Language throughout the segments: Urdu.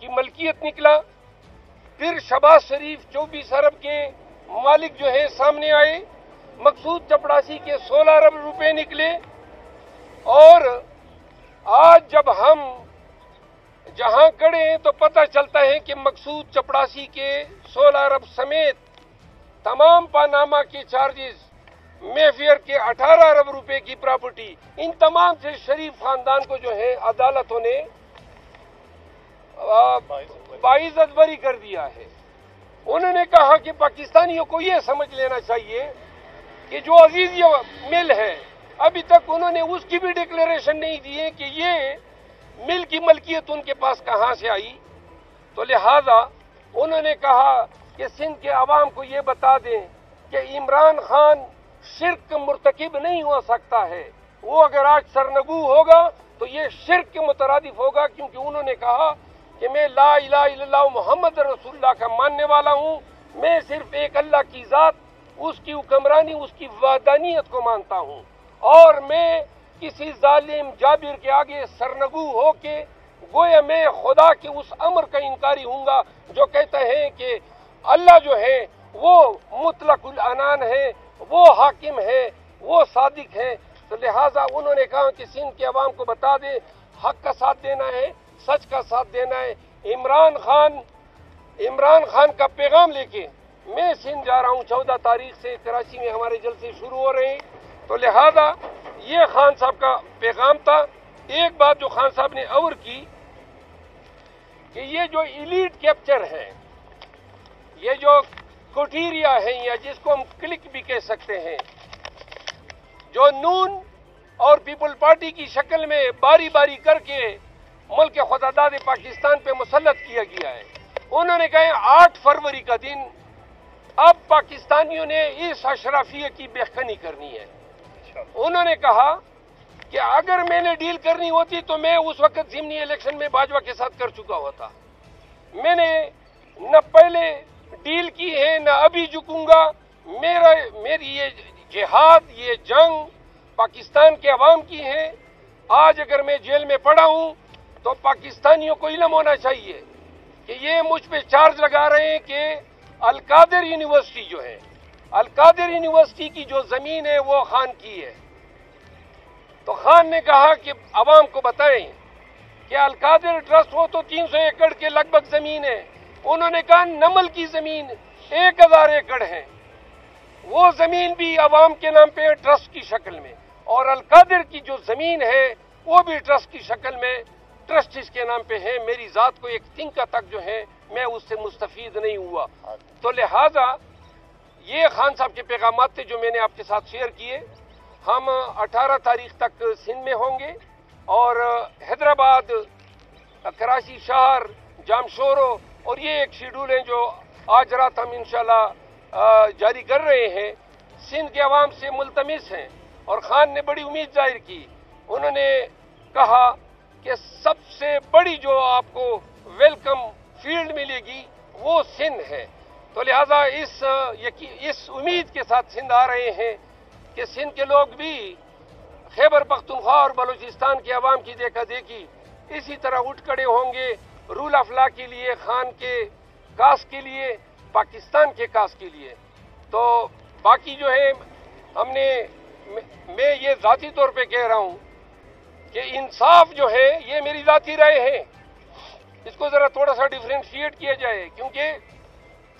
کی ملکیت نکلا، پھر شہباز شریف 24 ارب کے مالک جو ہیں سامنے آئے، مقصود چپڑاسی کے 16 ارب روپے نکلے، اور آج جب ہم جہاں کھڑے ہیں تو پتہ چلتا ہے کہ مقصود چپڑاسی کے 16 ارب سمیت تمام پاناما کے چارجز، میفیئر کے 18 ارب روپے کی پراپرٹی، ان تمام سے شریف خاندان کو جو ہے عدالتوں نے باعزت بری کر دیا ہے۔ انہوں نے کہا کہ پاکستانیوں کو یہ سمجھ لینا چاہیے کہ جو عزیزیہ مل ہے، ابھی تک انہوں نے اس کی بھی ڈکلیریشن نہیں دی ہے کہ یہ مل کی ملکیت ان کے پاس کہاں سے آئی۔ تو لہذا انہوں نے کہا کہ سندھ کے عوام کو یہ بتا دیں کہ عمران خان شرک مرتکب نہیں ہو سکتا ہے، وہ اگر آج سرنگو ہوگا تو یہ شرک کے مترادف ہوگا، کیونکہ انہوں نے کہا کہ میں لا الہ الا اللہ محمد رسول اللہ کا ماننے والا ہوں، میں صرف ایک اللہ کی ذات، اس کی حکمرانی، اس کی وحدانیت کو مانتا ہوں، اور میں کسی ظالم جابر کے آگے سرنگو ہو کے گویا میں خدا کے اس امر کا انکاری ہوں گا جو کہتا ہے کہ اللہ جو ہے وہ مطلق العنان ہے، وہ حاکم ہے، وہ صادق ہے۔ تو لہٰذا انہوں نے کہا کہ سندھ کے عوام کو بتا دے حق کا ساتھ دینا ہے، سچ کا ساتھ دینا ہے۔ عمران خان کا پیغام لے کے میں سندھ جا رہا ہوں، 14 تاریخ سے کراچی میں ہمارے جلسے شروع ہو رہے ہیں۔ تو لہذا یہ خان صاحب کا پیغام تھا۔ ایک بات جو خان صاحب نے اور کی کہ یہ جو ایلیٹ کیپچر ہے، یہ جو کوٹیریا ہے، یا جس کو ہم کلک بھی کہہ سکتے ہیں، جو نون اور پیپل پارٹی کی شکل میں باری باری کر کے ملک خداداد پاکستان پہ مسلط کیا گیا ہے، انہوں نے کہا 8 فروری کا دن اب پاکستانیوں نے اس اشرافیہ کی بےخنی کرنی ہے۔ انہوں نے کہا کہ اگر میں نے ڈیل کرنی ہوتی تو میں اس وقت ضمنی الیکشن میں باجوہ کے ساتھ کر چکا ہوتا، میں نے نہ پہلے ڈیل کی ہے نہ ابھی جھکوں گا۔ میری یہ جہاد، یہ جنگ پاکستان کے عوام کی ہے۔ آج اگر میں جیل میں پڑا ہوں تو پاکستانیوں کو علم ہونا چاہیے کہ یہ مجھ پہ چارج لگا رہے ہیں کہ القادر یونیورسٹی جو ہے، القادر یونیورسٹی کی جو زمین ہے وہ خان کی ہے۔ تو خان نے کہا کہ عوام کو بتائیں کہ القادر ٹرسٹ ہو تو 300 ایکڑ کے لگ بھگ زمین ہے۔ انہوں نے کہا نمل کی زمین 1000 ایکڑ ہے، وہ زمین بھی عوام کے نام پہ ٹرسٹ کی شکل میں، اور القادر کی جو زمین ہے وہ بھی ٹرسٹ کی شکل میں ٹرسٹیز کے نام پہ ہے۔ میری ذات کو ایک تنکا تک جو ہے میں اس سے مستفید نہیں ہوا۔ تو لہذا یہ خان صاحب کے پیغامات تھے جو میں نے آپ کے ساتھ شیئر کیے۔ ہم 18 تاریخ تک سندھ میں ہوں گے، اور حیدرآباد، کراچی شہر، جامشورو، اور یہ ایک شیڈول ہے جو آج رات ہم انشاءاللہ جاری کر رہے ہیں، سندھ کے عوام سے ملتمس ہیں۔ اور خان نے بڑی امید ظاہر کی، انہوں نے کہا کہ سب سے بڑی جو آپ کو ویلکم فیلڈ ملے گی وہ سندھ ہے۔ تو لہذا اس امید کے ساتھ سندھ آ رہے ہیں کہ سندھ کے لوگ بھی خیبر پختونخوا اور بلوچستان کے عوام کی دیکھا دیکھی اسی طرح اٹھ کھڑے ہوں گے، رول آف لا کے لیے، خان کے کاس کے لیے، پاکستان کے کاس کے لیے۔ تو باقی جو ہے میں یہ ذاتی طور پہ کہہ رہا ہوں کہ انصاف جو ہے یہ میری ذاتی رائے ہے، اس کو ذرا تھوڑا سا ڈیفرینشیٹ کیا جائے، کیونکہ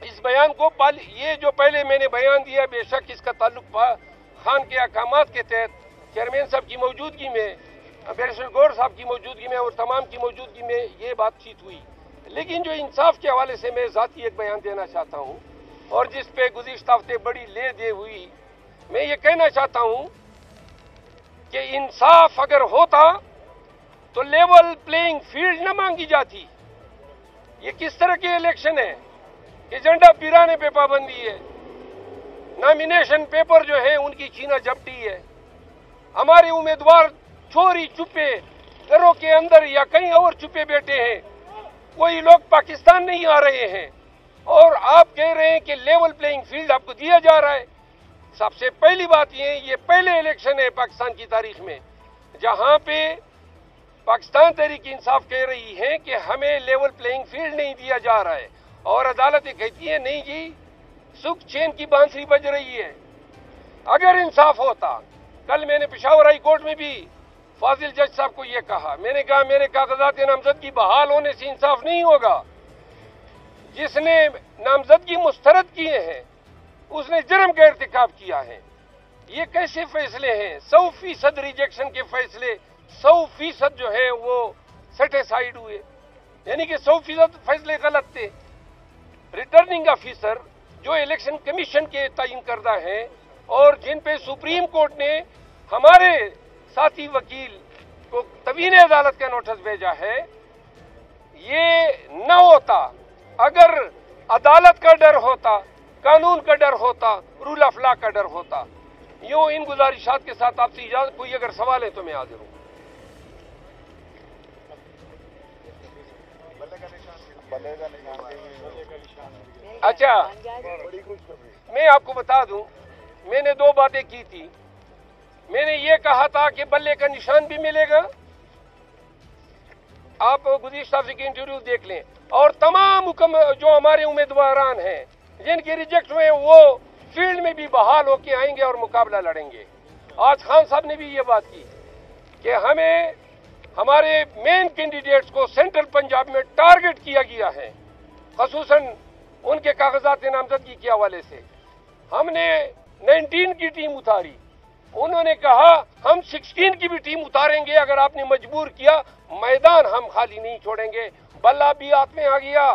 اس بیان کو یہ جو پہلے میں نے بیان دیا بے شک اس کا تعلق خان کے احکامات کے تحت چیئرمین صاحب کی موجودگی میں، بیرسٹر گور صاحب کی موجودگی میں اور تمام کی موجودگی میں یہ بات چیت ہوئی، لیکن جو انصاف کے حوالے سے میں ذاتی ایک بیان دینا چاہتا ہوں، اور جس پہ گزشتہ ہفتے بڑی لے دے ہوئی، میں یہ کہنا چاہتا ہوں کہ انصاف اگر ہوتا تو لیول پلینگ فیلڈ نہ مانگی جاتی۔ یہ کس طرح کے الیکشن ہے کہ ایجنڈا پیرانے پہ پابندی ہے، نامینیشن پیپر جو ہے ان کی چھینا جھپٹی ہے، ہمارے امیدوار چوری چھپے گھروں کے اندر یا کہیں اور چھپے بیٹھے ہیں، کوئی لوگ پاکستان نہیں آ رہے ہیں، اور آپ کہہ رہے ہیں کہ لیول پلینگ فیلڈ آپ کو دیا جا رہا ہے۔ سب سے پہلی بات یہ پہلے الیکشن ہے پاکستان کی تاریخ میں جہاں پہ پاکستان تحریک انصاف کہہ رہی ہے کہ ہمیں لیول پلینگ فیلڈ نہیں دیا جا رہا ہے، اور عدالتیں کہتی ہیں نہیں جی سکھ چین کی بانسری بج رہی ہے۔ اگر انصاف ہوتا، کل میں نے پشاور ہائی کورٹ میں بھی فاضل جج صاحب کو یہ کہا، میں نے کہا میرے کاغذات نامزدگی بحال ہونے سے انصاف نہیں ہوگا، جس نے نامزدگی مسترد کیے ہیں اس نے جرم کا ارتکاب کیا ہے۔ یہ کیسے فیصلے ہیں؟ 100% ریجیکشن کے فیصلے 100% جو ہے وہ سیٹیسائیڈ ہوئے، یعنی کہ 100% فیصلے غلط تھے۔ ریٹرننگ آفیسر جو الیکشن کمیشن کے تعین کردہ ہیں اور جن پہ سپریم کورٹ نے ہمارے ساتھی وکیل کو تبین عدالت کا نوٹس بھیجا ہے، یہ نہ ہوتا اگر عدالت کا ڈر ہوتا، قانون کا ڈر ہوتا، رول آف لا کا ڈر ہوتا۔ یوں ان گزارشات کے ساتھ آپ سے اجازت، کوئی اگر سوال ہے تو میں حاضر ہوں۔ اچھا، میں آپ کو بتا دوں، میں نے 2 باتیں کی تھی۔ میں نے یہ کہا تھا کہ بلے کا نشان بھی ملے گا، آپ گزشتہ ہفتے کے انٹرویو دیکھ لیں، اور تمام جو ہمارے امیدواران ہیں جن کے ریجیکٹ ہوئے وہ فیلڈ میں بھی بحال ہو کے آئیں گے اور مقابلہ لڑیں گے۔ آج خان صاحب نے بھی یہ بات کی کہ ہمیں ہمارے مین کینڈیڈیٹس کو سینٹرل پنجاب میں ٹارگٹ کیا گیا ہے، خصوصاً ان کے کاغذات نامزدگی کے حوالے سے۔ ہم نے 19 کی ٹیم اتاری، انہوں نے کہا ہم 16 کی بھی ٹیم اتاریں گے، اگر آپ نے مجبور کیا میدان ہم خالی نہیں چھوڑیں گے۔ بلہ بھی ہاتھ میں آ گیا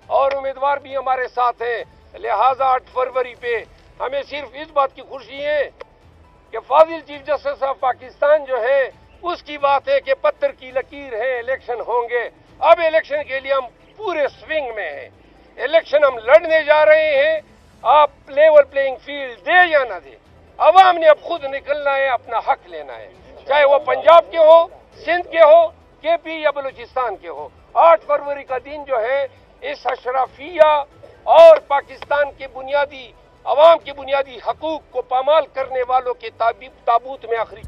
اور امیدوار بھی ہمارے ساتھ ہیں، لہٰذا 8 فروری پہ ہمیں صرف اس بات کی خوشی ہے کہ فاضل چیف جسٹس آف پاکستان جو ہے اس کی بات ہے کہ پتھر کی لکیر ہے، الیکشن ہوں گے۔ اب الیکشن کے لیے ہم پورے سوئنگ میں ہیں، الیکشن ہم لڑنے جا رہے ہیں۔ آپ لیول پلینگ فیلڈ دے یا نہ دے، عوام نے اب خود نکلنا ہے، اپنا حق لینا ہے، چاہے وہ پنجاب کے ہو، سندھ کے ہو، کے پی یا بلوچستان کے ہو۔ 8 فروری کا دن جو ہے اس اشرافیہ اور پاکستان کے بنیادی عوام کے بنیادی حقوق کو پامال کرنے والوں کے تابوت میں آخری